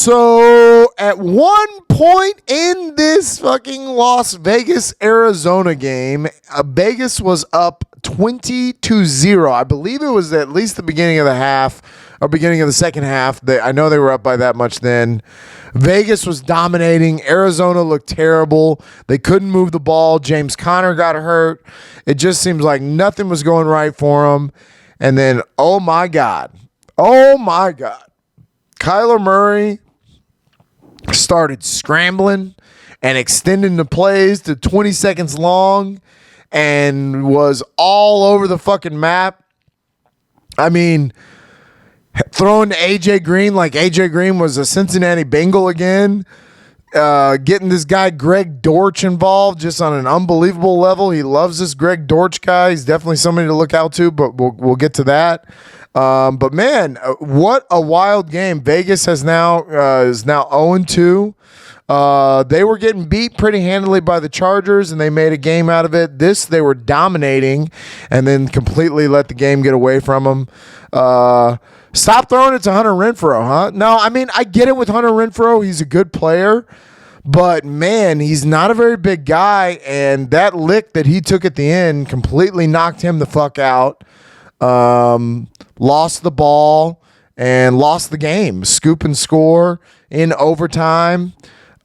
So at one point in this fucking Las Vegas, Arizona game, Vegas was up 20-0. I believe it was at least the beginning of the half or beginning of the second half. I know they were up by that much then. Vegas was dominating. Arizona looked terrible. They couldn't move the ball. James Conner got hurt. It just seems like nothing was going right for him. And then, oh my God, Kyler Murray started scrambling and extending the plays to 20 seconds long and was all over the fucking map. I mean, throwing to A.J. Green like A.J. Green was a Cincinnati Bengal again. Getting this guy Greg Dortch involved just on an unbelievable level. He loves this Greg Dortch guy. He's definitely somebody to look out to, but we'll get to that. But man, what a wild game. Vegas is now 0-2. They were getting beat pretty handily by the Chargers, and they made a game out of it. They were dominating and then completely let the game get away from them. Stop throwing it to Hunter Renfrow, huh? No, I mean, I get it with Hunter Renfrow. He's a good player, but man, he's not a very big guy, and that lick that he took at the end completely knocked him the fuck out. Lost the ball and lost the game. Scoop and score in overtime.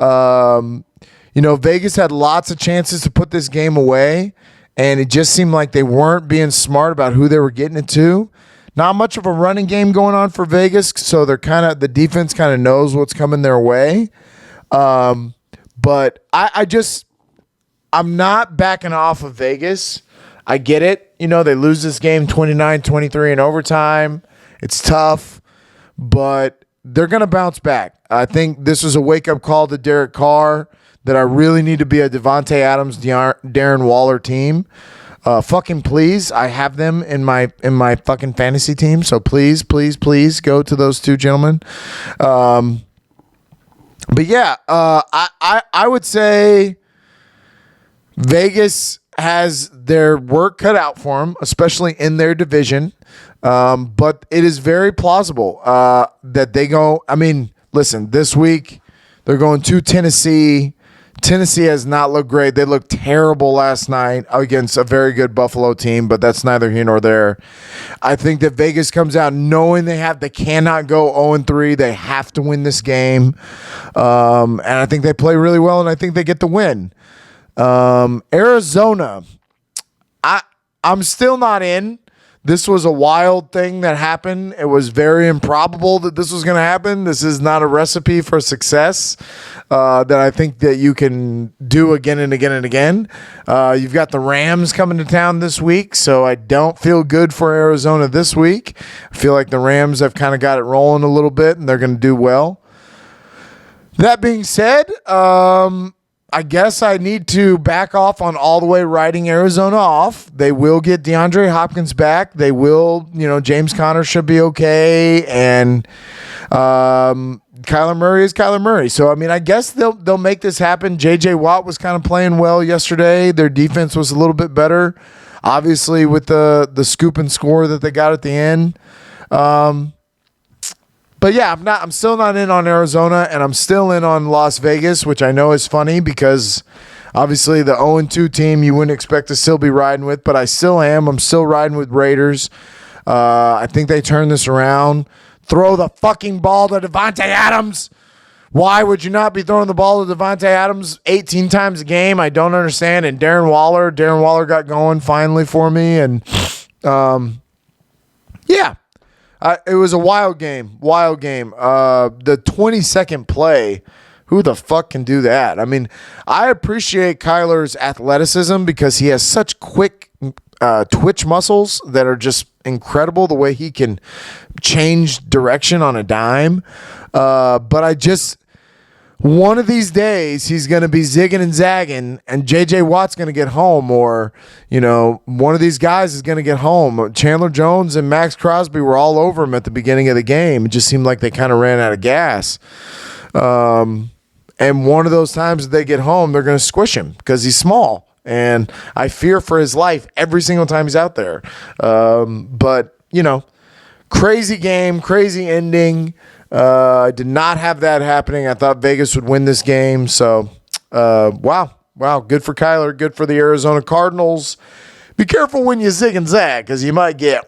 Vegas had lots of chances to put this game away, and it just seemed like they weren't being smart about who they were getting it to. Not much of a running game going on for Vegas, so the defense kind of knows what's coming their way. But I'm not backing off of Vegas. I get it. They lose this game 29-23 in overtime. It's tough, but they're going to bounce back. I think this was a wake-up call to Derek Carr that I really need to be a Devontae Adams, Darren Waller team. Fucking please, I have them in my fucking fantasy team, so please go to those two gentlemen. But yeah, I would say Vegas has their work cut out for them, especially in their division. But it is very plausible that they go. I mean, listen, this week they're going to Tennessee. Tennessee has not looked great. They looked terrible last night against a very good Buffalo team, but that's neither here nor there. I think that Vegas comes out knowing they cannot go 0-3. They have to win this game. And I think they play really well, and I think they get the win. Arizona, I'm still not in. This was a wild thing that happened. It was very improbable that this was going to happen. This is not a recipe for success that I think that you can do again and again and again. You've got the Rams coming to town this week, so I don't feel good for Arizona this week. I feel like the Rams have kind of got it rolling a little bit, and they're going to do well. That being said, I guess I need to back off on all the way writing Arizona off. They will get DeAndre Hopkins back. They will, James Conner should be okay. And Kyler Murray is Kyler Murray. So, I mean, I guess they'll make this happen. J.J. Watt was kind of playing well yesterday. Their defense was a little bit better, obviously, with the scoop and score that they got at the end. But yeah, I'm still not in on Arizona, and I'm still in on Las Vegas, which I know is funny because obviously the 0-2 team you wouldn't expect to still be riding with, but I still am. I'm still riding with Raiders. I think they turn this around. Throw the fucking ball to Devontae Adams. Why would you not be throwing the ball to Devontae Adams 18 times a game? I don't understand. And Darren Waller got going finally for me, and yeah. It was a wild game. The 20-second play, who the fuck can do that? I mean, I appreciate Kyler's athleticism because he has such quick twitch muscles that are just incredible, the way he can change direction on a dime. But one of these days, he's going to be zigging and zagging, and J.J. Watt's going to get home, or, one of these guys is going to get home. Chandler Jones and Max Crosby were all over him at the beginning of the game. It just seemed like they kind of ran out of gas. And one of those times that they get home, they're going to squish him because he's small. And I fear for his life every single time he's out there. But Crazy game, crazy ending. I did not have that happening. I thought Vegas would win this game. So, wow. Good for Kyler. Good for the Arizona Cardinals. Be careful when you zig and zag because you might get